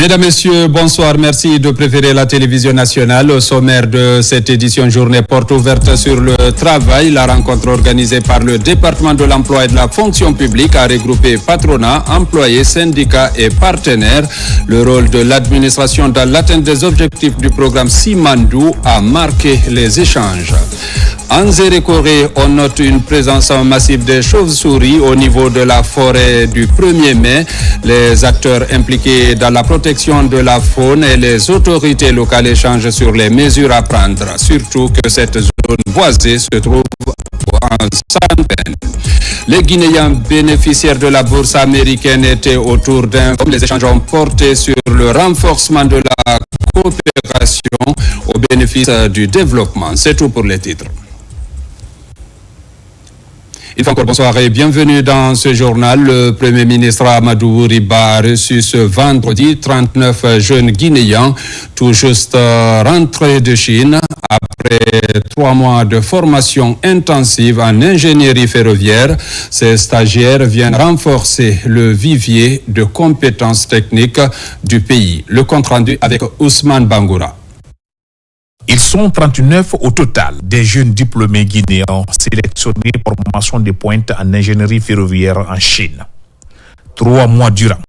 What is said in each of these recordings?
Mesdames, Messieurs, bonsoir. Merci de préférer la télévision nationale. Au sommaire de cette édition journée porte ouverte sur le travail. La rencontre organisée par le département de l'emploi et de la fonction publique a regroupé patronat, employés, syndicats et partenaires. Le rôle de l'administration dans l'atteinte des objectifs du programme Simandou a marqué les échanges. En Zérékoré, on note une présence massive de chauves-souris au niveau de la forêt du 1er mai. Les acteurs impliqués dans la protection de la faune et les autorités locales échangent sur les mesures à prendre, surtout que cette zone boisée se trouve en centaines. Les Guinéens bénéficiaires de la bourse américaine étaient autour d'un... Les échanges ont porté sur le renforcement de la coopération au bénéfice du développement. C'est tout pour les titres. Encore bonsoir et bienvenue dans ce journal. Le Premier ministre Amadou Riba a reçu ce vendredi 39 jeunes Guinéens tout juste rentrés de Chine après 3 mois de formation intensive en ingénierie ferroviaire. Ces stagiaires viennent renforcer le vivier de compétences techniques du pays. Le compte rendu avec Ousmane Bangoura. Ils sont 39 au total, des jeunes diplômés guinéens sélectionnés pour formation de pointe en ingénierie ferroviaire en Chine. 3 mois durant,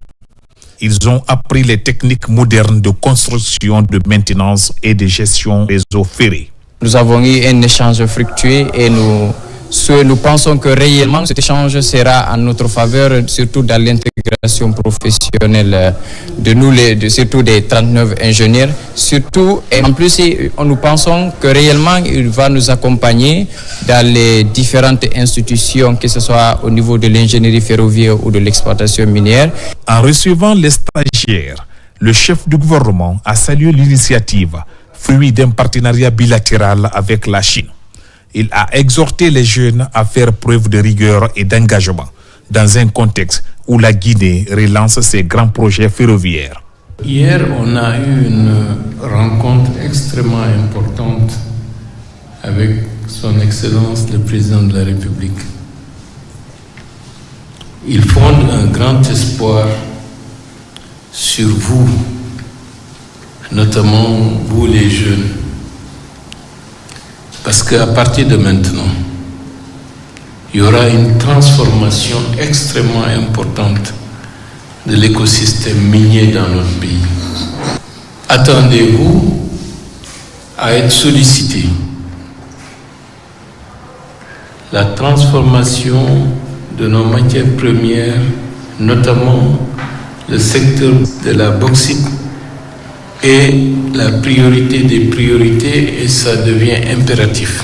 ils ont appris les techniques modernes de construction, de maintenance et de gestion des eaux ferrées. Nous avons eu un échange fructueux et nous pensons que réellement cet échange sera en notre faveur, surtout dans l'intégration professionnelle de nous, surtout des 39 ingénieurs. Surtout, et en plus, nous pensons que réellement il va nous accompagner dans les différentes institutions, que ce soit au niveau de l'ingénierie ferroviaire ou de l'exploitation minière. En recevant les stagiaires, le chef du gouvernement a salué l'initiative, fruit d'un partenariat bilatéral avec la Chine. Il a exhorté les jeunes à faire preuve de rigueur et d'engagement dans un contexte où la Guinée relance ses grands projets ferroviaires. Hier, on a eu une rencontre extrêmement importante avec son Excellence le Président de la République. Il fonde un grand espoir sur vous, notamment vous les jeunes. Parce qu'à partir de maintenant, il y aura une transformation extrêmement importante de l'écosystème minier dans notre pays. Attendez-vous à être sollicités. La transformation de nos matières premières, notamment le secteur de la bauxite, est la priorité des priorités et ça devient impératif.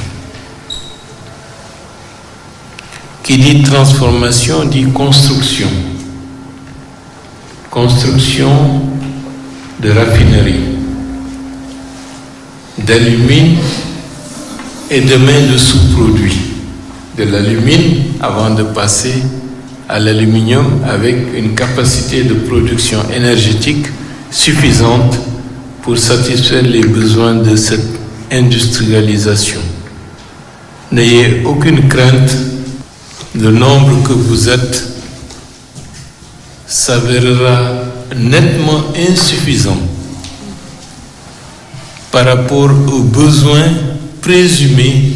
Qui dit transformation dit construction. Construction de raffineries, d'alumine et demain de sous-produits. De l'alumine avant de passer à l'aluminium avec une capacité de production énergétique suffisante pour satisfaire les besoins de cette industrialisation. N'ayez aucune crainte, le nombre que vous êtes s'avérera nettement insuffisant par rapport aux besoins présumés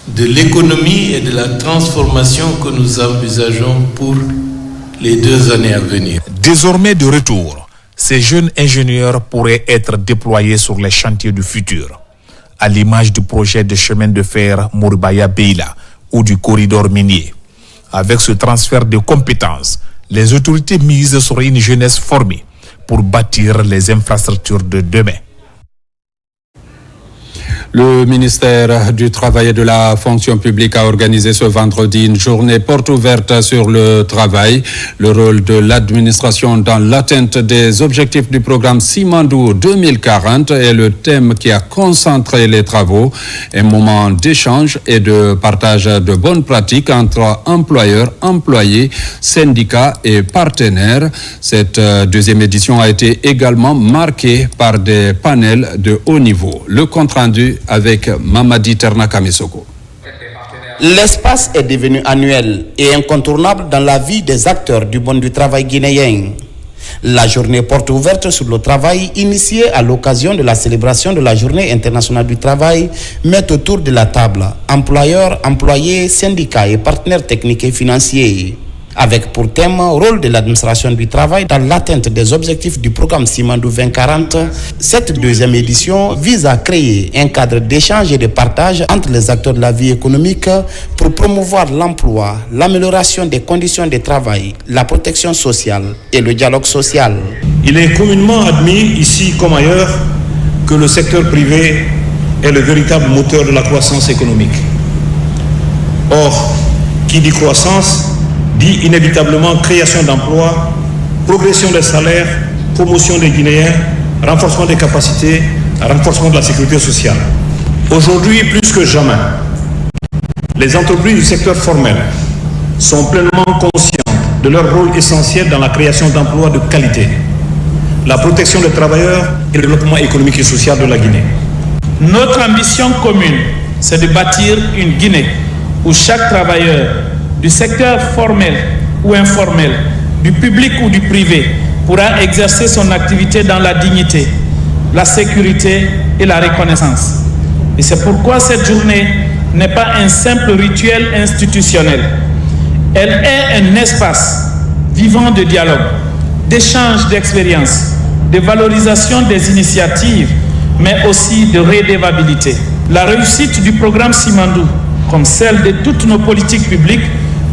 de l'économie et de la transformation que nous envisageons pour les 2 années à venir. Désormais de retour, ces jeunes ingénieurs pourraient être déployés sur les chantiers du futur, à l'image du projet de chemin de fer Mouribaya-Beila ou du corridor minier. Avec ce transfert de compétences, les autorités misent sur une jeunesse formée pour bâtir les infrastructures de demain. Le ministère du Travail et de la Fonction publique a organisé ce vendredi une journée porte ouverte sur le travail, le rôle de l'administration dans l'atteinte des objectifs du programme Simandou 2040 est le thème qui a concentré les travaux, un moment d'échange et de partage de bonnes pratiques entre employeurs, employés, syndicats et partenaires. Cette deuxième édition a été également marquée par des panels de haut niveau. Le compte rendu avec Mamadi Terna Kamesoko. L'espace est devenu annuel et incontournable dans la vie des acteurs du monde du travail guinéen. La journée porte ouverte sur le travail, initiée à l'occasion de la célébration de la Journée internationale du travail, met autour de la table employeurs, employés, syndicats et partenaires techniques et financiers. Avec pour thème rôle de l'administration du travail dans l'atteinte des objectifs du programme Simandou 2040, cette deuxième édition vise à créer un cadre d'échange et de partage entre les acteurs de la vie économique pour promouvoir l'emploi, l'amélioration des conditions de travail, la protection sociale et le dialogue social. Il est communément admis ici comme ailleurs que le secteur privé est le véritable moteur de la croissance économique. Or, qui dit croissance dit inévitablement création d'emplois, progression des salaires, promotion des Guinéens, renforcement des capacités, renforcement de la sécurité sociale. Aujourd'hui, plus que jamais, les entreprises du secteur formel sont pleinement conscientes de leur rôle essentiel dans la création d'emplois de qualité, la protection des travailleurs et le développement économique et social de la Guinée. Notre ambition commune, c'est de bâtir une Guinée où chaque travailleur du secteur formel ou informel, du public ou du privé, pourra exercer son activité dans la dignité, la sécurité et la reconnaissance. Et c'est pourquoi cette journée n'est pas un simple rituel institutionnel. Elle est un espace vivant de dialogue, d'échange d'expériences, de valorisation des initiatives, mais aussi de redevabilité. La réussite du programme Simandou, comme celle de toutes nos politiques publiques,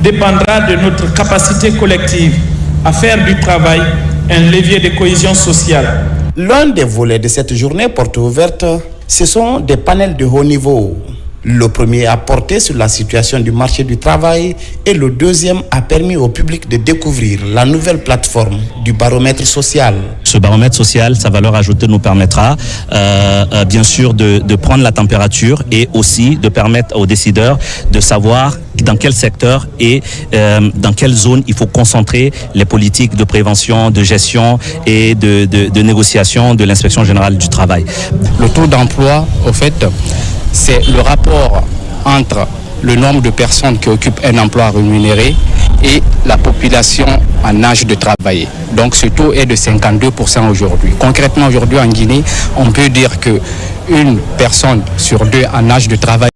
dépendra de notre capacité collective à faire du travail un levier de cohésion sociale. L'un des volets de cette journée porte ouverte, ce sont des panels de haut niveau. Le premier a porté sur la situation du marché du travail et le deuxième a permis au public de découvrir la nouvelle plateforme du baromètre social. Ce baromètre social, sa valeur ajoutée nous permettra bien sûr de prendre la température et aussi de permettre aux décideurs de savoir dans quel secteur et dans quelle zone il faut concentrer les politiques de prévention, de gestion et de négociation de l'inspection générale du travail. Le taux d'emploi, au fait, c'est le rapport entre le nombre de personnes qui occupent un emploi rémunéré et la population en âge de travailler. Donc ce taux est de 52% aujourd'hui. Concrètement aujourd'hui en Guinée, on peut dire qu'une personne sur deux en âge de travailler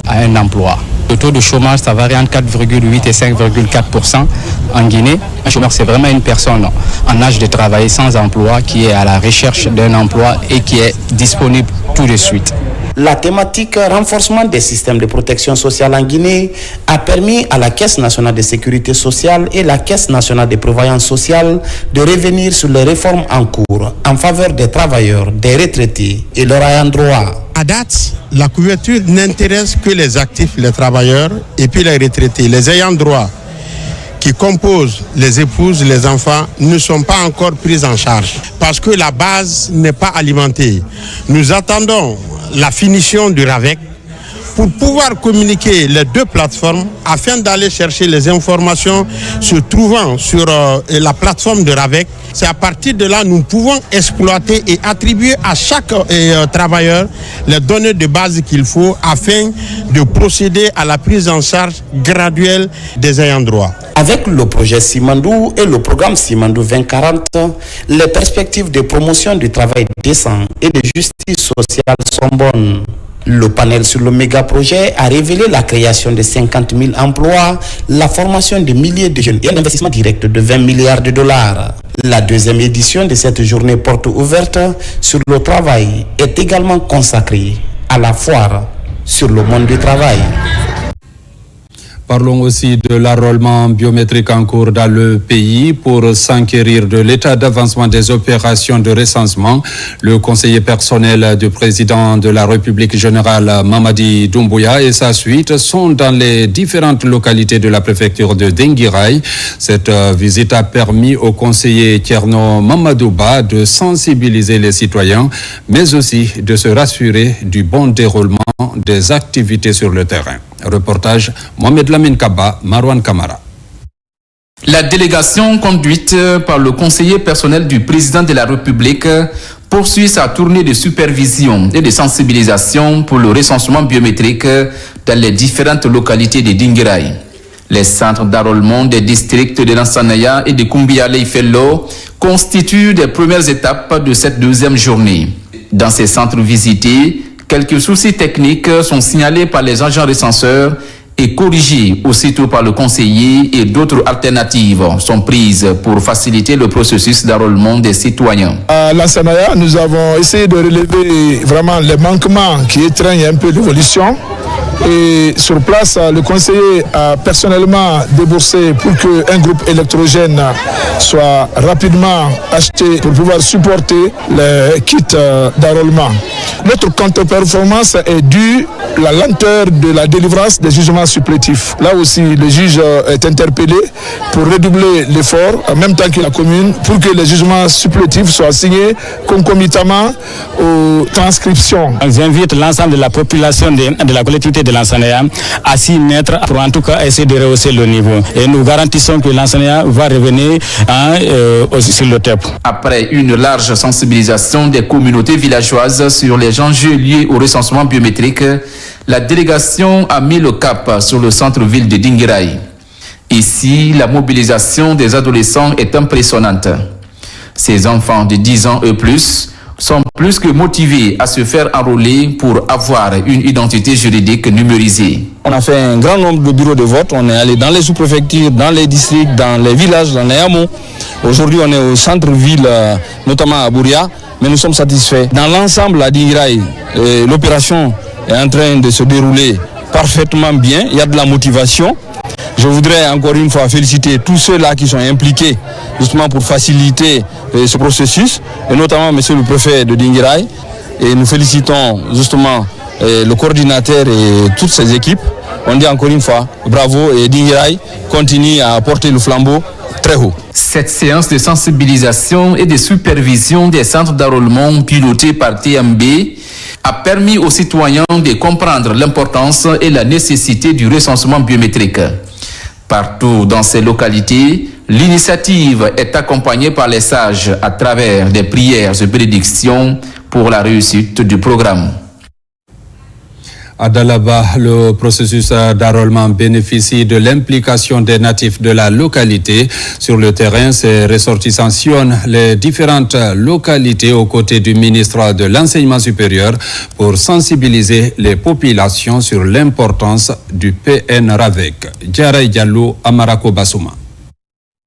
a un emploi. Le taux de chômage, ça varie entre 4,8 et 5,4% en Guinée. Un chômeur, c'est vraiment une personne en âge de travailler sans emploi qui est à la recherche d'un emploi et qui est disponible tout de suite. La thématique renforcement des systèmes de protection sociale en Guinée a permis à la Caisse nationale de sécurité sociale et la Caisse nationale de prévoyance sociale de revenir sur les réformes en cours en faveur des travailleurs, des retraités et leurs ayants droit. À date, la couverture n'intéresse que les actifs, les travailleurs et puis les retraités. Les ayants droit qui composent les épouses, les enfants, ne sont pas encore pris en charge parce que la base n'est pas alimentée. Nous attendons la finition du RAVEC pour pouvoir communiquer les deux plateformes afin d'aller chercher les informations se trouvant sur la plateforme de RAVEC. C'est à partir de là nous pouvons exploiter et attribuer à chaque travailleur les données de base qu'il faut afin de procéder à la prise en charge graduelle des ayants droit. Avec le projet Simandou et le programme Simandou 2040, les perspectives de promotion du travail décent et de justice sociale sont bonnes. Le panel sur le méga-projet a révélé la création de 50 000 emplois, la formation de milliers de jeunes et un investissement direct de 20 milliards de dollars. La deuxième édition de cette journée porte ouverte sur le travail est également consacrée à la foire sur le monde du travail. Parlons aussi de l'enrôlement biométrique en cours dans le pays pour s'enquérir de l'état d'avancement des opérations de recensement. Le conseiller personnel du président de la République générale Mamadi Doumbouya et sa suite sont dans les différentes localités de la préfecture de Denguiraï. Cette visite a permis au conseiller Thierno Mamadouba de sensibiliser les citoyens, mais aussi de se rassurer du bon déroulement des activités sur le terrain. Reportage Mohamed Lamine Kaba, Marwan Kamara. La délégation conduite par le conseiller personnel du président de la République poursuit sa tournée de supervision et de sensibilisation pour le recensement biométrique dans les différentes localités de Dinguiraï. Les centres d'enrôlement des districts de Lansana et de Koumbiale-Ifelo constituent des premières étapes de cette deuxième journée. Dans ces centres visités, quelques soucis techniques sont signalés par les agents recenseurs et corrigés aussitôt par le conseiller, et d'autres alternatives sont prises pour faciliter le processus d'enrôlement des citoyens. À Lansana, nous avons essayé de relever vraiment les manquements qui étreignent un peu l'évolution. Et sur place, le conseiller a personnellement déboursé pour qu'un groupe électrogène soit rapidement acheté pour pouvoir supporter les kits d'enrôlement. Notre contre-performance est due à la lenteur de la délivrance des jugements supplétifs. Là aussi, le juge est interpellé pour redoubler l'effort en même temps que la commune pour que les jugements supplétifs soient signés concomitamment aux transcriptions. J'invite l'ensemble de la population de la collectivité de Lansana à s'y mettre pour en tout cas essayer de rehausser le niveau. Et nous garantissons que Lansana va revenir sur le TEP. Après une large sensibilisation des communautés villageoises sur les enjeux liés au recensement biométrique, la délégation a mis le cap sur le centre-ville de Dinguiraye. Ici, la mobilisation des adolescents est impressionnante. Ces enfants de 10 ans et plus sont plus que motivés à se faire enrôler pour avoir une identité juridique numérisée. On a fait un grand nombre de bureaux de vote. On est allé dans les sous-préfectures, dans les districts, dans les villages, dans les hameaux. Aujourd'hui, on est au centre-ville, notamment à Bouria, mais nous sommes satisfaits. Dans l'ensemble, à Dinguiraye, l'opération est en train de se dérouler parfaitement bien. Il y a de la motivation. Je voudrais encore une fois féliciter tous ceux-là qui sont impliqués justement pour faciliter ce processus, et notamment monsieur le préfet de Dinguiraye. Et nous félicitons justement le coordinateur et toutes ses équipes. On dit encore une fois bravo, et Dinguiraye continue à porter le flambeau très haut. Cette séance de sensibilisation et de supervision des centres d'enrôlement pilotés par TMB a permis aux citoyens de comprendre l'importance et la nécessité du recensement biométrique. Partout dans ces localités, l'initiative est accompagnée par les sages à travers des prières et bénédictions pour la réussite du programme. À Dalaba, le processus d'enrôlement bénéficie de l'implication des natifs de la localité. Sur le terrain, ces ressortissants sillonnent les différentes localités aux côtés du ministre de l'Enseignement supérieur pour sensibiliser les populations sur l'importance du PN-RAVEC. Diaray Diallo, Amarako Bassouma.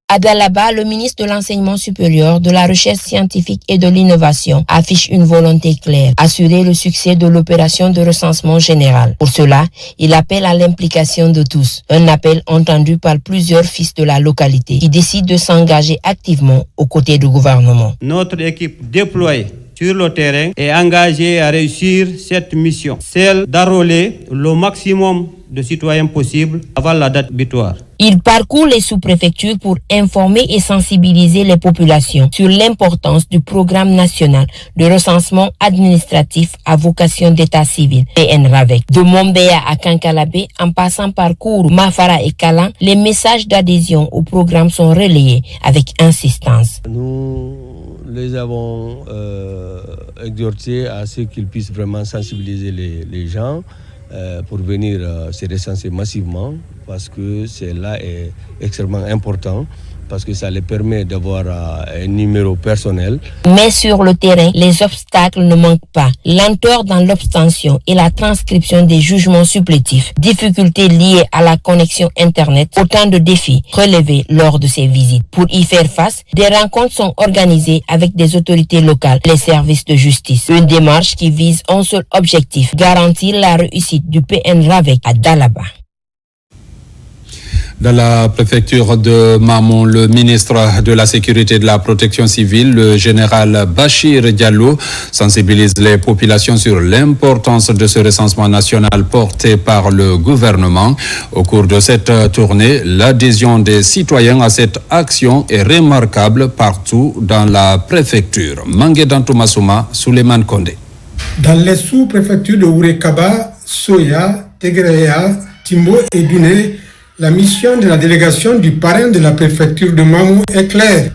À Dalaba, le ministre de l'Enseignement supérieur, de la Recherche scientifique et de l'Innovation affiche une volonté claire, assurer le succès de l'opération de recensement général. Pour cela, il appelle à l'implication de tous. Un appel entendu par plusieurs fils de la localité qui décident de s'engager activement aux côtés du gouvernement. Notre équipe déployée sur le terrain est engagée à réussir cette mission, celle d'enrôler le maximum de citoyens possibles avant la date butoir. Il parcourt les sous-préfectures pour informer et sensibiliser les populations sur l'importance du programme national de recensement administratif à vocation d'état civil, PN-RAVEC. De Mombéa à Kankalabé, en passant par Kourou, Mafara et Kalan, les messages d'adhésion au programme sont relayés avec insistance. Nous les avons exhortés à ce qu'ils puissent vraiment sensibiliser les gens pour venir se recenser massivement, parce que cela est extrêmement important, parce que ça les permet d'avoir un numéro personnel. Mais sur le terrain, les obstacles ne manquent pas. Lenteur dans l'obtention et la transcription des jugements supplétifs, difficultés liées à la connexion Internet, autant de défis relevés lors de ces visites. Pour y faire face, des rencontres sont organisées avec des autorités locales, les services de justice. Une démarche qui vise un seul objectif, garantir la réussite du PN-RAVEC à Dalaba. Dans la préfecture de Mamon, le ministre de la Sécurité et de la Protection civile, le général Bachir Diallo, sensibilise les populations sur l'importance de ce recensement national porté par le gouvernement. Au cours de cette tournée, l'adhésion des citoyens à cette action est remarquable partout dans la préfecture. Manguedan Toumassouma, Souleymane Kondé. Dans les sous-préfectures de Ourekaba, Soya, Tegreya, Timbo et Douné, la mission de la délégation du parrain de la préfecture de Mamou est claire.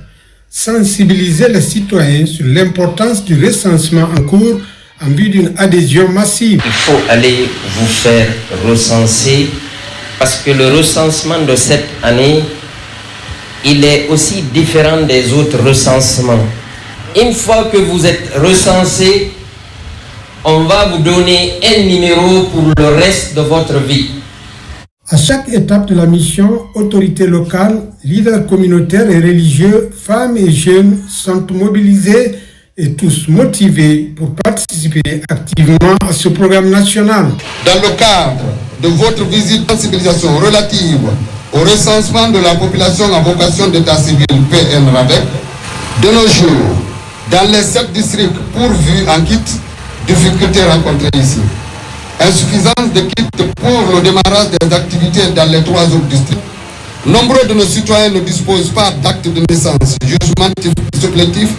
Sensibiliser les citoyens sur l'importance du recensement en cours en vue d'une adhésion massive. Il faut aller vous faire recenser parce que le recensement de cette année, il est aussi différent des autres recensements. Une fois que vous êtes recensé, on va vous donner un numéro pour le reste de votre vie. À chaque étape de la mission, autorités locales, leaders communautaires et religieux, femmes et jeunes sont mobilisés et tous motivés pour participer activement à ce programme national. Dans le cadre de votre visite de sensibilisation relative au recensement de la population à vocation d'état civil PN-RAVEC, de nos jours, dans les 7 districts pourvus en kit, difficultés rencontrées ici. Insuffisance de kits pour le démarrage des activités dans les 3 autres districts. Nombreux de nos citoyens ne disposent pas d'actes de naissance, jugement supplétif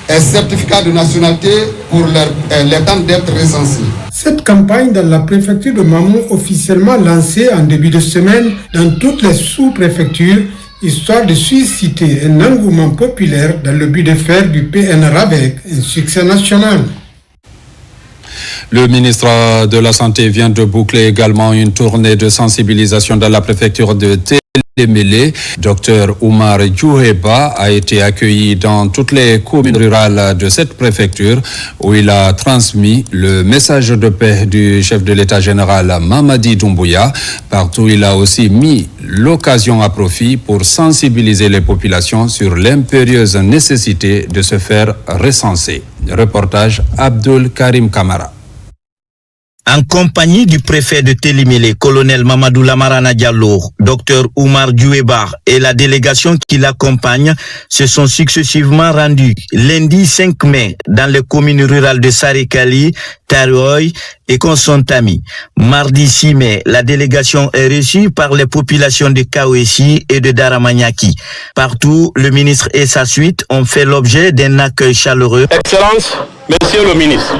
et certificat de nationalité pour les temps d'être recensés. Cette campagne dans la préfecture de Mamou, officiellement lancée en début de semaine dans toutes les sous-préfectures, histoire de susciter un engouement populaire dans le but de faire du PN-RAVEC un succès national. Le ministre de la Santé vient de boucler également une tournée de sensibilisation dans la préfecture de Télémélé. Dr Oumar Djouheba a été accueilli dans toutes les communes rurales de cette préfecture où il a transmis le message de paix du chef de l'État général Mamadi Doumbouya. Partout, il a aussi mis l'occasion à profit pour sensibiliser les populations sur l'impérieuse nécessité de se faire recenser. Reportage Abdul Karim Kamara. En compagnie du préfet de Télémélé, colonel Mamadou Lamarana Diallo, Dr Oumar Djouheba et la délégation qui l'accompagne se sont successivement rendus lundi 5 mai dans les communes rurales de Sarikali, Taroy et Konsontami. Mardi 6 mai, la délégation est reçue par les populations de Kawesi et de Daramaniaki. Partout, le ministre et sa suite ont fait l'objet d'un accueil chaleureux. Excellence, Monsieur le ministre,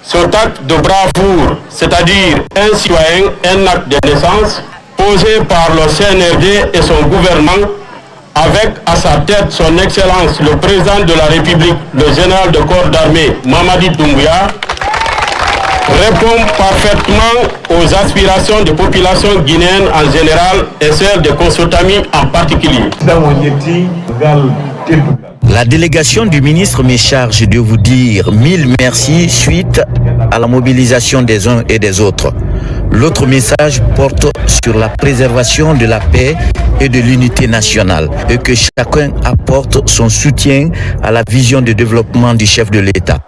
cet acte de bravoure, c'est-à-dire un citoyen, un acte de naissance, posé par le CNRD et son gouvernement, avec à sa tête son Excellence le Président de la République, le général de corps d'armée Mamadi Doumbouya, répond parfaitement aux aspirations des populations guinéennes en général et celles de Konsontami en particulier. La délégation du ministre me charge de vous dire 1000 merci suite à la mobilisation des uns et des autres. L'autre message porte sur la préservation de la paix et de l'unité nationale et que chacun apporte son soutien à la vision de développement du chef de l'État.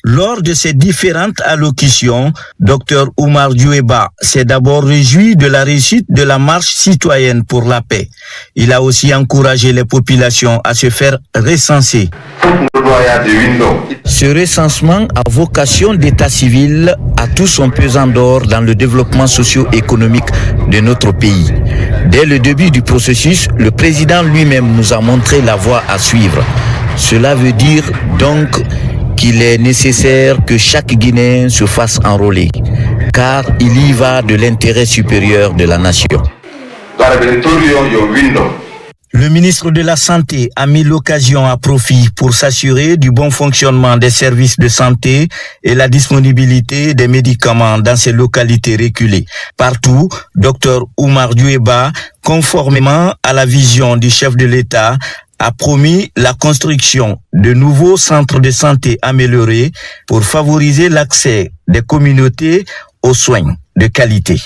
Lors de ces différentes allocutions, Dr Oumar Djouheba s'est d'abord réjoui de la réussite de la marche citoyenne pour la paix. Il a aussi encouragé les populations à se faire recenser. Ce recensement à vocation d'état civil a tout son pesant d'or dans le développement socio-économique de notre pays. Dès le début du processus, le président lui-même nous a montré la voie à suivre. Cela veut dire donc qu'il est nécessaire que chaque Guinéen se fasse enrôler, car il y va de l'intérêt supérieur de la nation. Le ministre de la Santé a mis l'occasion à profit pour s'assurer du bon fonctionnement des services de santé et la disponibilité des médicaments dans ces localités reculées. Partout, Dr Oumar Djouheba, conformément à la vision du chef de l'État, a promis la construction de nouveaux centres de santé améliorés pour favoriser l'accès des communautés aux soins de qualité.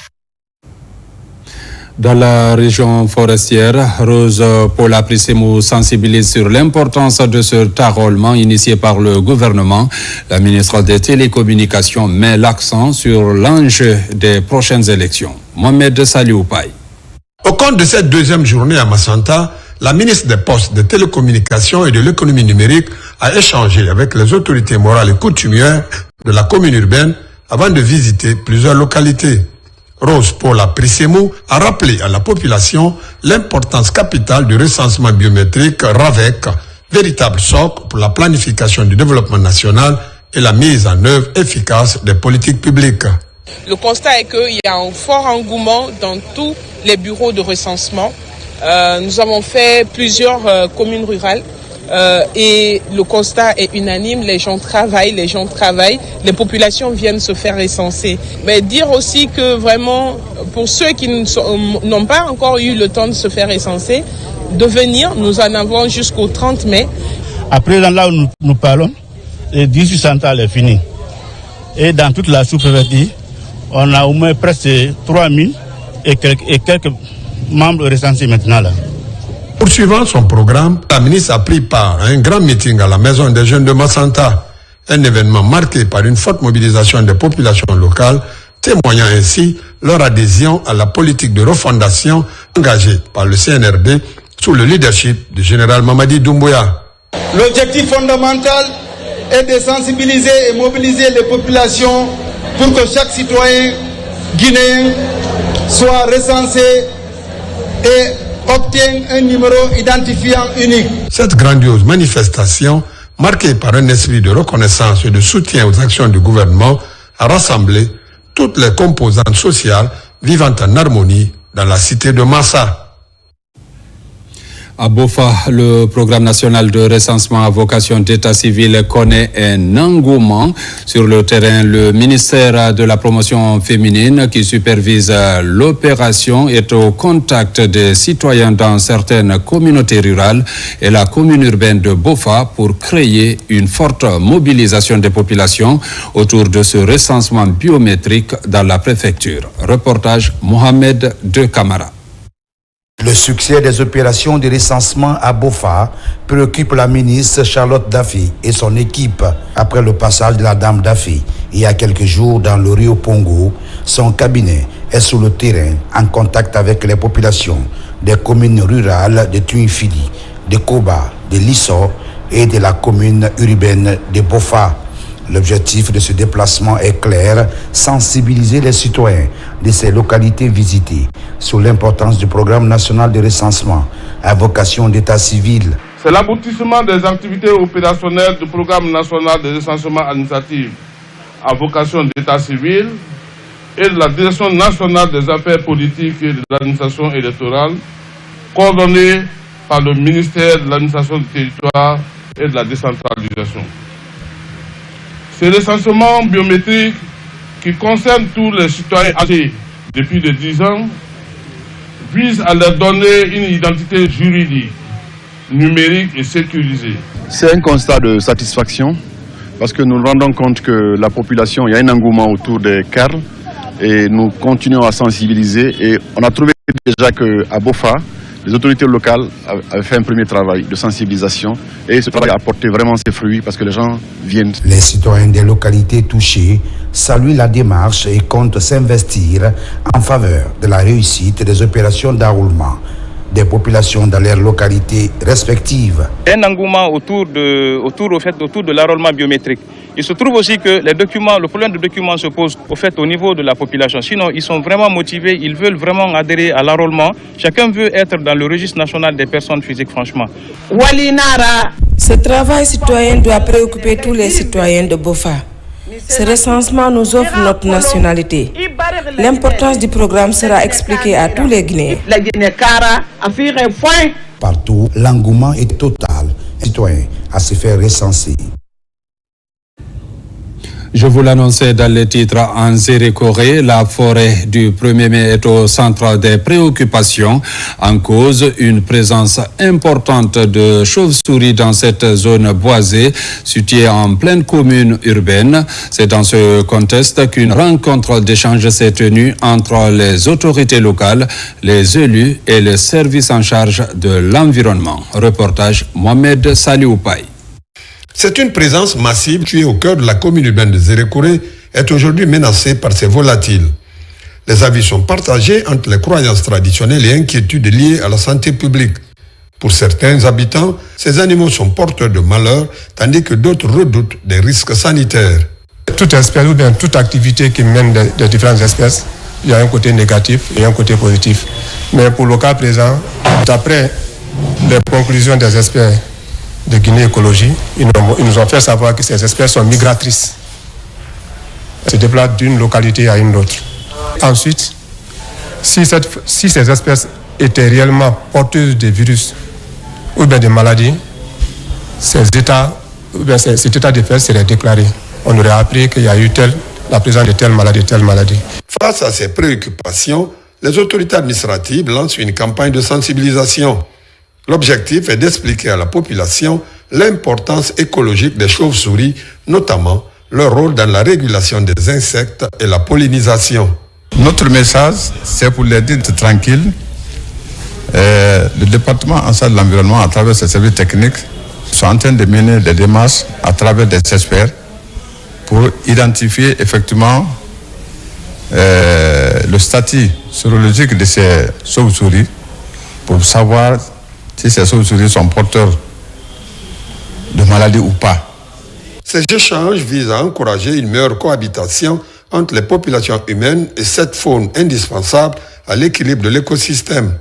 Dans la région forestière, Rose Paula Prissemou sensibilise sur l'importance de ce enrôlement initié par le gouvernement. La ministre des Télécommunications met l'accent sur l'enjeu des prochaines élections. Mohamed Saliou Paye. Au cours de cette deuxième journée à Massanta, la ministre des Postes, des Télécommunications et de l'économie numérique a échangé avec les autorités morales et coutumières de la commune urbaine avant de visiter plusieurs localités. Rose Paula Prissemou a rappelé à la population l'importance capitale du recensement biométrique RAVEC, véritable socle pour la planification du développement national et la mise en œuvre efficace des politiques publiques. Le constat est qu'il y a un fort engouement dans tous les bureaux de recensement. Nous avons fait plusieurs communes rurales et le constat est unanime, les gens travaillent, les populations viennent se faire recenser. Mais dire aussi que vraiment, pour ceux qui n'ont pas encore eu le temps de se faire recenser, de venir, nous en avons jusqu'au 30 mai. À présent, là où nous parlons, le 18 central est fini. Et dans toute la sous-préfecture, on a au moins presque 3000 et quelques membres recensés maintenant là. Poursuivant son programme, la ministre a pris part à un grand meeting à la Maison des Jeunes de Massanta, un événement marqué par une forte mobilisation des populations locales, témoignant ainsi leur adhésion à la politique de refondation engagée par le CNRD sous le leadership du général Mamadi Doumbouya. L'objectif fondamental est de sensibiliser et mobiliser les populations pour que chaque citoyen guinéen soit recensé et obtienne un numéro identifiant unique. Cette grandiose manifestation, marquée par un esprit de reconnaissance et de soutien aux actions du gouvernement, a rassemblé toutes les composantes sociales vivant en harmonie dans la cité de Massa. À Bofa, le programme national de recensement à vocation d'état civil connaît un engouement. Sur le terrain, le ministère de la promotion féminine qui supervise l'opération est au contact des citoyens dans certaines communautés rurales et la commune urbaine de Bofa pour créer une forte mobilisation des populations autour de ce recensement biométrique dans la préfecture. Reportage Mohamed De Camara. Le succès des opérations de recensement à Bofa préoccupe la ministre Charlotte Daffy et son équipe. Après le passage de la dame Daffy il y a quelques jours dans le Rio Pongo, son cabinet est sur le terrain en contact avec les populations des communes rurales de Tuinfili, de Koba, de Lisso et de la commune urbaine de Bofa. L'objectif de ce déplacement est clair, sensibiliser les citoyens de ces localités visitées sur l'importance du programme national de recensement à vocation d'état civil. C'est l'aboutissement des activités opérationnelles du programme national de recensement administratif à vocation d'état civil et de la Direction nationale des affaires politiques et de l'administration électorale, coordonnée par le ministère de l'administration du territoire et de la décentralisation. Ce recensement biométrique qui concerne tous les citoyens âgés de plus de 10 ans vise à leur donner une identité juridique, numérique et sécurisée. C'est un constat de satisfaction parce que nous nous rendons compte que la population, il y a un engouement autour des CARL et nous continuons à sensibiliser et on a trouvé déjà qu'à Bofa, les autorités locales avaient fait un premier travail de sensibilisation et ce travail a apporté vraiment ses fruits parce que les gens viennent. Les citoyens des localités touchées saluent la démarche et comptent s'investir en faveur de la réussite des opérations d'enrôlement des populations dans leurs localités respectives. Un engouement autour de l'enrôlement biométrique. Il se trouve aussi que le problème de documents se pose au niveau de la population. Sinon, ils sont vraiment motivés, ils veulent vraiment adhérer à l'enrôlement. Chacun veut être dans le registre national des personnes physiques, franchement. Ce travail citoyen doit préoccuper tous les citoyens de Bofa. Ce recensement nous offre notre nationalité. L'importance du programme sera expliquée à tous les Guinéens. Partout, l'engouement est total. Les citoyens à se faire recenser. Je vous l'annonçais dans les titres en Zérékoré, la forêt du 1er mai est au centre des préoccupations. En cause, une présence importante de chauves-souris dans cette zone boisée située en pleine commune urbaine. C'est dans ce contexte qu'une rencontre d'échange s'est tenue entre les autorités locales, les élus et les services en charge de l'environnement. Reportage Mohamed Salioupaï. C'est une présence massive tuée au cœur de la commune urbaine de Zérékoré est aujourd'hui menacée par ces volatiles. Les avis sont partagés entre les croyances traditionnelles et inquiétudes liées à la santé publique. Pour certains habitants, ces animaux sont porteurs de malheur, tandis que d'autres redoutent des risques sanitaires. Toute espèce ou bien toute activité qui mène de différentes espèces, il y a un côté négatif et un côté positif. Mais pour le cas présent, d'après les conclusions des experts de Guinée Écologie, ils nous ont fait savoir que ces espèces sont migratrices. Elles se déplacent d'une localité à une autre. Ensuite, si ces espèces étaient réellement porteuses de virus ou bien de maladies, cet état de fait serait déclaré. On aurait appris qu'il y a eu la présence de telle maladie. Face à ces préoccupations, les autorités administratives lancent une campagne de sensibilisation. L'objectif est d'expliquer à la population l'importance écologique des chauves-souris, notamment leur rôle dans la régulation des insectes et la pollinisation. Notre message, c'est pour les dire tranquilles. Le département en charge de l'environnement, à travers ses services techniques, sont en train de mener des démarches à travers des experts pour identifier effectivement le statut sérologique de ces chauves-souris, pour savoir si ces chauves-souris sont porteurs de maladies ou pas. Ces échanges visent à encourager une meilleure cohabitation entre les populations humaines et cette faune indispensable à l'équilibre de l'écosystème.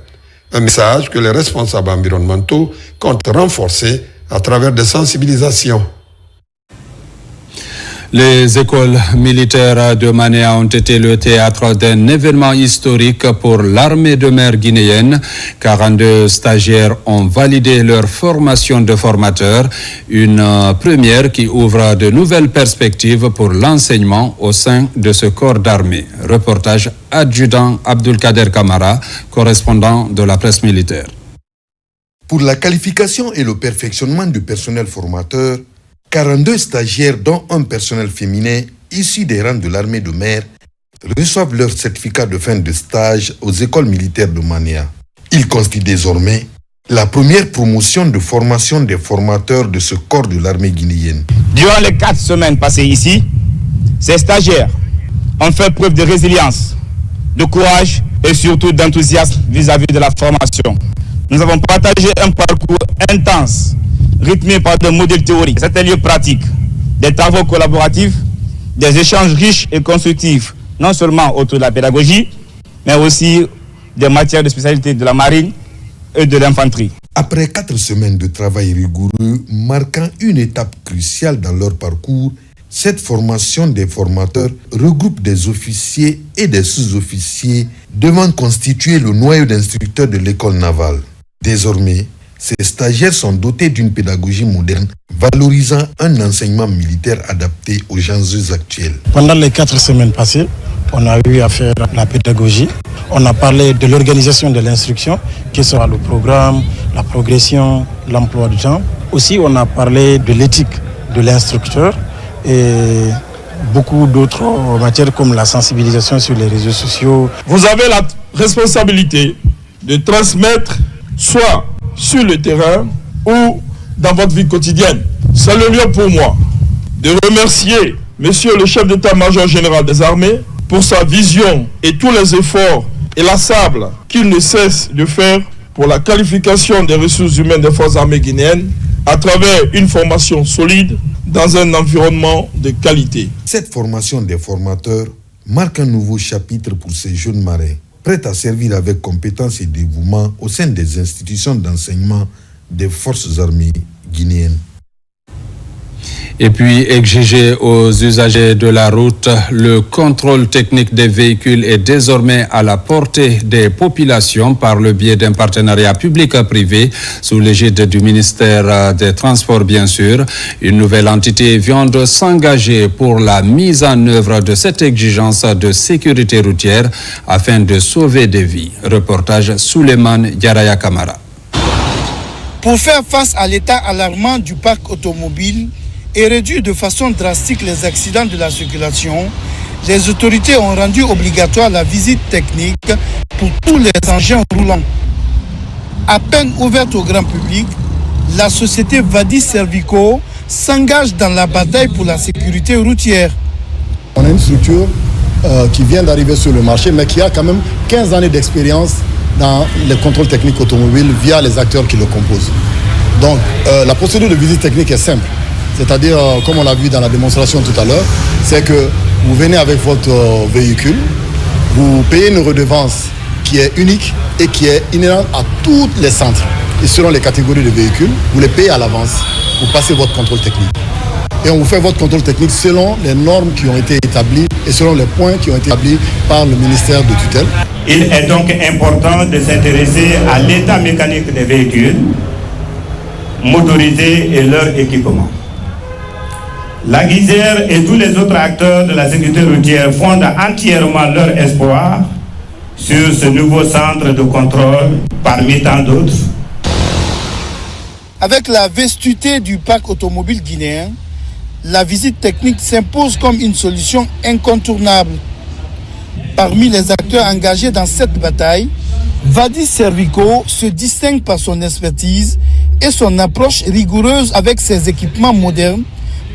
Un message que les responsables environnementaux comptent renforcer à travers des sensibilisations. Les écoles militaires de Manéa ont été le théâtre d'un événement historique pour l'armée de mer guinéenne. 42 stagiaires ont validé leur formation de formateurs, une première qui ouvre de nouvelles perspectives pour l'enseignement au sein de ce corps d'armée. Reportage adjudant Abdulkader Kamara, correspondant de la presse militaire. Pour la qualification et le perfectionnement du personnel formateur, 42 stagiaires, dont un personnel féminin issu des rangs de l'armée de mer, reçoivent leur certificat de fin de stage aux écoles militaires de Manéa. Ils constituent désormais la première promotion de formation des formateurs de ce corps de l'armée guinéenne. Durant les 4 semaines passées ici, ces stagiaires ont fait preuve de résilience, de courage et surtout d'enthousiasme vis-à-vis de la formation. Nous avons partagé un parcours intense, rythmé par des modèles théoriques, des ateliers pratiques, des travaux collaboratifs, des échanges riches et constructifs, non seulement autour de la pédagogie, mais aussi des matières de spécialité de la marine et de l'infanterie. Après 4 semaines de travail rigoureux, marquant une étape cruciale dans leur parcours, cette formation des formateurs regroupe des officiers et des sous-officiers devant constituer le noyau d'instructeurs de l'école navale. Désormais, ces stagiaires sont dotés d'une pédagogie moderne, valorisant un enseignement militaire adapté aux enjeux actuels. Pendant les 4 semaines passées, on a eu à faire la pédagogie. On a parlé de l'organisation de l'instruction, que ce soit le programme, la progression, l'emploi du temps. Aussi, on a parlé de l'éthique de l'instructeur et beaucoup d'autres matières comme la sensibilisation sur les réseaux sociaux. Vous avez la responsabilité de transmettre soit sur le terrain ou dans votre vie quotidienne. C'est le lieu pour moi de remercier Monsieur le chef d'état-major général des armées pour sa vision et tous les efforts inlassables qu'il ne cesse de faire pour la qualification des ressources humaines des forces armées guinéennes à travers une formation solide dans un environnement de qualité. Cette formation des formateurs marque un nouveau chapitre pour ces jeunes marins, prêts à servir avec compétence et dévouement au sein des institutions d'enseignement des forces armées guinéennes. Et puis exiger aux usagers de la route, le contrôle technique des véhicules est désormais à la portée des populations par le biais d'un partenariat public-privé sous l'égide du ministère des Transports, bien sûr. Une nouvelle entité vient de s'engager pour la mise en œuvre de cette exigence de sécurité routière afin de sauver des vies. Reportage Souleymane Yaraya Kamara. Pour faire face à l'état alarmant du parc automobile et réduire de façon drastique les accidents de la circulation, les autorités ont rendu obligatoire la visite technique pour tous les engins roulants. À peine ouverte au grand public, la société Vadis Servico s'engage dans la bataille pour la sécurité routière. On a une structure qui vient d'arriver sur le marché, mais qui a quand même 15 années d'expérience dans les contrôles techniques automobiles via les acteurs qui le composent. Donc, la procédure de visite technique est simple. C'est-à-dire, comme on l'a vu dans la démonstration tout à l'heure, c'est que vous venez avec votre véhicule, vous payez une redevance qui est unique et qui est inhérente à tous les centres. Et selon les catégories de véhicules, vous les payez à l'avance, vous passez votre contrôle technique. Et on vous fait votre contrôle technique selon les normes qui ont été établies et selon les points qui ont été établis par le ministère de tutelle. Il est donc important de s'intéresser à l'état mécanique des véhicules, motorisés et leur équipement. La Guisère et tous les autres acteurs de la sécurité routière fondent entièrement leur espoir sur ce nouveau centre de contrôle parmi tant d'autres. Avec la vestuté du parc automobile guinéen, la visite technique s'impose comme une solution incontournable. Parmi les acteurs engagés dans cette bataille, Vadis Servico se distingue par son expertise et son approche rigoureuse avec ses équipements modernes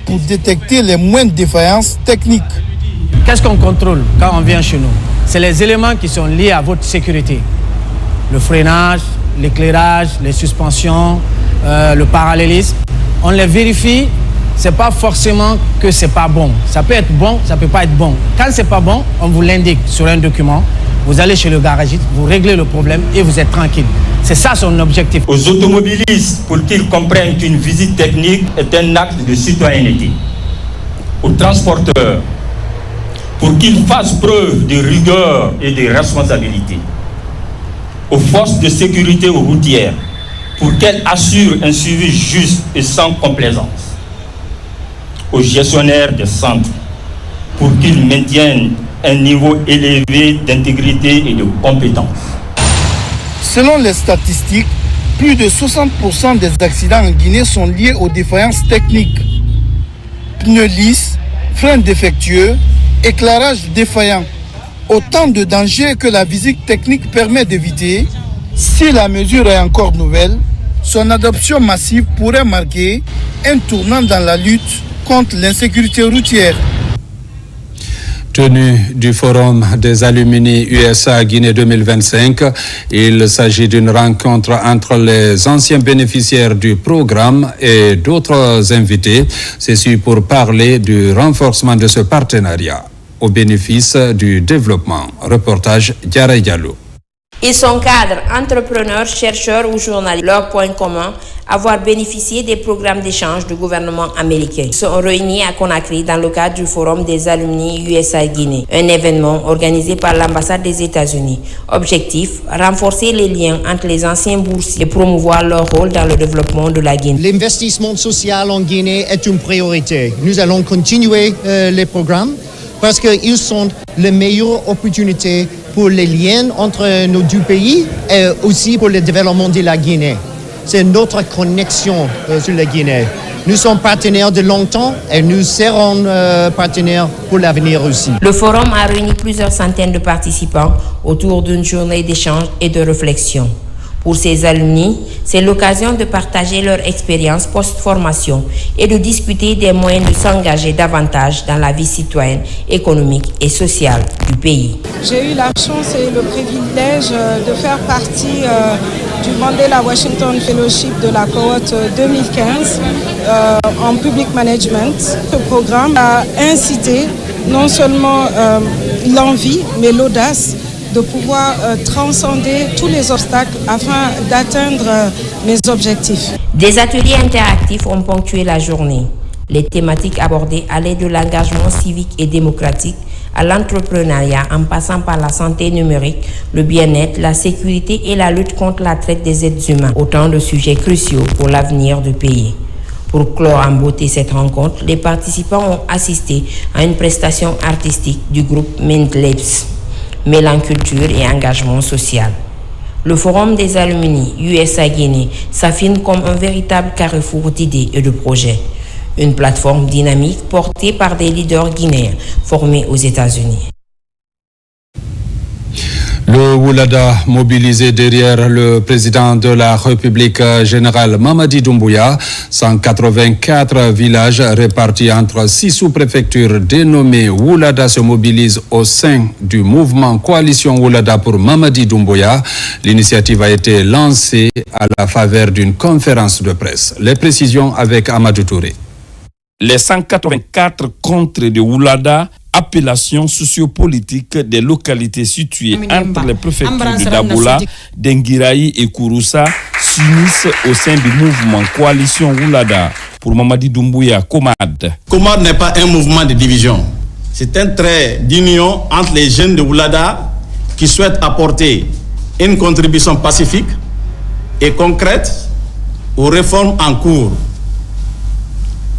pour détecter les moindres défaillances techniques. Qu'est-ce qu'on contrôle quand on vient chez nous? C'est les éléments qui sont liés à votre sécurité. Le freinage, l'éclairage, les suspensions, le parallélisme. On les vérifie, c'est pas forcément que c'est pas bon. Ça peut être bon, ça peut pas être bon. Quand c'est pas bon, on vous l'indique sur un document. Vous allez chez le garagiste, vous réglez le problème et vous êtes tranquille. C'est ça son objectif. Aux automobilistes, pour qu'ils comprennent qu'une visite technique est un acte de citoyenneté. Aux transporteurs, pour qu'ils fassent preuve de rigueur et de responsabilité. Aux forces de sécurité routière, pour qu'elles assurent un suivi juste et sans complaisance. Aux gestionnaires des centres, pour qu'ils maintiennent un niveau élevé d'intégrité et de compétence. Selon les statistiques, plus de 60% des accidents en Guinée sont liés aux défaillances techniques. Pneus lisses, freins défectueux, éclairage défaillant. Autant de dangers que la visite technique permet d'éviter. Si la mesure est encore nouvelle, son adoption massive pourrait marquer un tournant dans la lutte contre l'insécurité routière. Tenue du Forum des alumni USA Guinée 2025, il s'agit d'une rencontre entre les anciens bénéficiaires du programme et d'autres invités. Ceci pour parler du renforcement de ce partenariat au bénéfice du développement. Reportage Diarra Diallo. Ils sont cadres, entrepreneurs, chercheurs ou journalistes. Leur point commun, avoir bénéficié des programmes d'échange du gouvernement américain. Ils sont réunis à Conakry dans le cadre du Forum des alumni USA Guinée, un événement organisé par l'ambassade des États-Unis. Objectif, renforcer les liens entre les anciens boursiers et promouvoir leur rôle dans le développement de la Guinée. L'investissement social en Guinée est une priorité. Nous allons continuer les programmes parce qu'ils sont les meilleures opportunités pour les liens entre nos deux pays et aussi pour le développement de la Guinée. C'est notre connexion sur la Guinée. Nous sommes partenaires de longtemps et nous serons partenaires pour l'avenir aussi. Le forum a réuni plusieurs centaines de participants autour d'une journée d'échange et de réflexion. Pour ces alumni, c'est l'occasion de partager leur expérience post-formation et de discuter des moyens de s'engager davantage dans la vie citoyenne, économique et sociale du pays. J'ai eu la chance et le privilège de faire partie du Mandela Washington Fellowship de la cohorte 2015 en public management. Ce programme a incité non seulement l'envie, mais l'audace de pouvoir transcender tous les obstacles afin d'atteindre mes objectifs. Des ateliers interactifs ont ponctué la journée. Les thématiques abordées allaient de l'engagement civique et démocratique à l'entrepreneuriat en passant par la santé numérique, le bien-être, la sécurité et la lutte contre la traite des êtres humains. Autant de sujets cruciaux pour l'avenir du pays. Pour clore en beauté cette rencontre, les participants ont assisté à une prestation artistique du groupe Mindlabs, mêlant culture et engagement social. Le Forum des alumni USA Guinée s'affine comme un véritable carrefour d'idées et de projets. Une plateforme dynamique portée par des leaders guinéens formés aux États-Unis. Le Woulada mobilisé derrière le président de la République, général Mamadi Doumbouya, 184 villages répartis entre 6 sous-préfectures dénommées Woulada se mobilisent au sein du mouvement Coalition Woulada pour Mamadi Doumbouya. L'initiative a été lancée à la faveur d'une conférence de presse. Les précisions avec Amadou Touré. Les 184 contrées de Woulada, appellation sociopolitique des localités situées entre les préfectures de Daboula, d'Engiraï et Kouroussa, s'unissent au sein du mouvement Coalition Woulada pour Mamadi Doumbouya, Komad. Komad n'est pas un mouvement de division. C'est un trait d'union entre les jeunes de Woulada qui souhaitent apporter une contribution pacifique et concrète aux réformes en cours.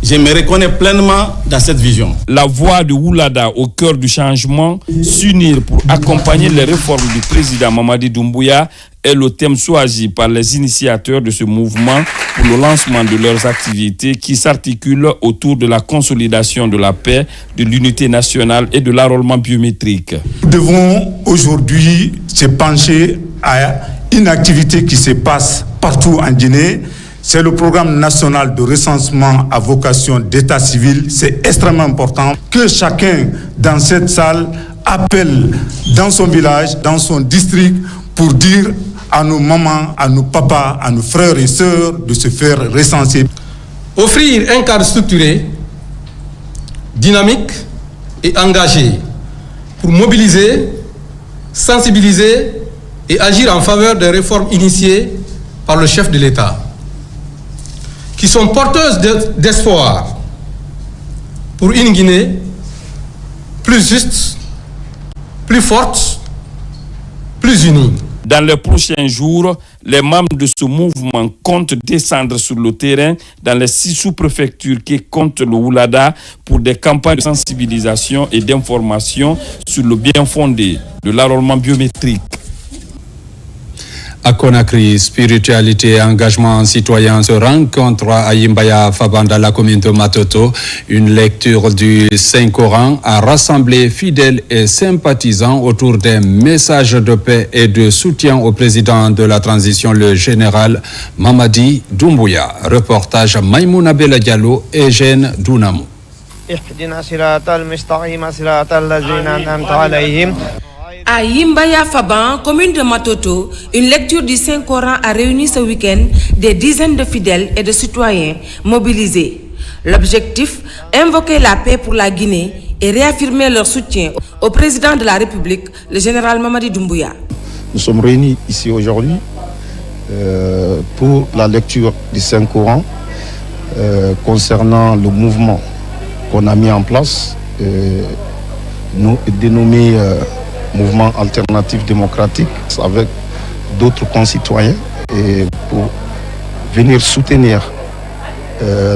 Je me reconnais pleinement dans cette vision. La voix de Oulada au cœur du changement, s'unir pour accompagner les réformes du président Mamadi Doumbouya est le thème choisi par les initiateurs de ce mouvement pour le lancement de leurs activités qui s'articulent autour de la consolidation de la paix, de l'unité nationale et de l'enrôlement biométrique. Nous devons aujourd'hui se pencher à une activité qui se passe partout en Guinée. C'est le programme national de recensement à vocation d'état civil. C'est extrêmement important que chacun dans cette salle appelle dans son village, dans son district, pour dire à nos mamans, à nos papas, à nos frères et sœurs de se faire recenser. Offrir un cadre structuré, dynamique et engagé pour mobiliser, sensibiliser et agir en faveur des réformes initiées par le chef de l'État, qui sont porteuses d'espoir pour une Guinée plus juste, plus forte, plus unie. Dans les prochains jours, les membres de ce mouvement comptent descendre sur le terrain dans les 6 sous-préfectures qui comptent le Oulada pour des campagnes de sensibilisation et d'information sur le bien fondé de l'enrôlement biométrique. À Conakry, spiritualité et engagement citoyen se rencontrent à Yimbaya Fabanda, la commune de Matoto. Une lecture du Saint-Coran a rassemblé fidèles et sympathisants autour d'un message de paix et de soutien au président de la transition, le général Mamadi Doumbouya. Reportage Maïmouna Bella Diallo et Eugène Dounamou. À Yimbaya Faban, commune de Matoto, une lecture du Saint-Coran a réuni ce week-end des dizaines de fidèles et de citoyens mobilisés. L'objectif, invoquer la paix pour la Guinée et réaffirmer leur soutien au président de la République, le général Mamadi Doumbouya. Nous sommes réunis ici aujourd'hui pour la lecture du Saint-Coran concernant le mouvement qu'on a mis en place, dénommé Mouvement alternatif démocratique, avec d'autres concitoyens, et pour venir soutenir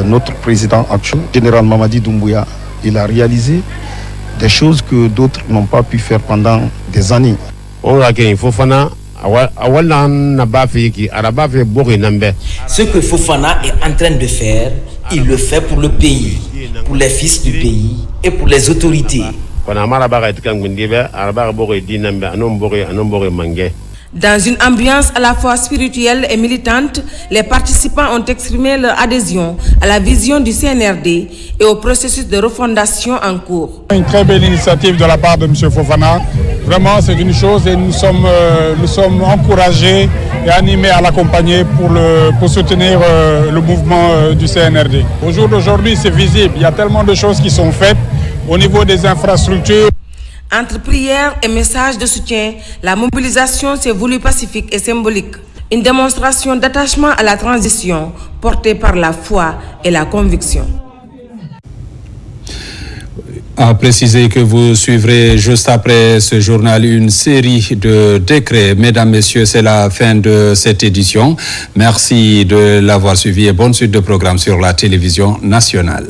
notre président actuel, général Mamadi Doumbouya. Il a réalisé des choses que d'autres n'ont pas pu faire pendant des années. Ce que Fofana est en train de faire, il le fait pour le pays, pour les fils du pays et pour les autorités. Dans une ambiance à la fois spirituelle et militante, les participants ont exprimé leur adhésion à la vision du CNRD et au processus de refondation en cours. Une très belle initiative de la part de M. Fofana. Vraiment, c'est une chose et nous sommes encouragés et animés à l'accompagner pour soutenir le mouvement du CNRD. Au jour d'aujourd'hui, c'est visible. Il y a tellement de choses qui sont faites au niveau des infrastructures. Entre prières et messages de soutien, la mobilisation s'est voulue pacifique et symbolique. Une démonstration d'attachement à la transition portée par la foi et la conviction. À préciser que vous suivrez juste après ce journal une série de décrets. Mesdames, Messieurs, c'est la fin de cette édition. Merci de l'avoir suivi et bonne suite de programmes sur la télévision nationale.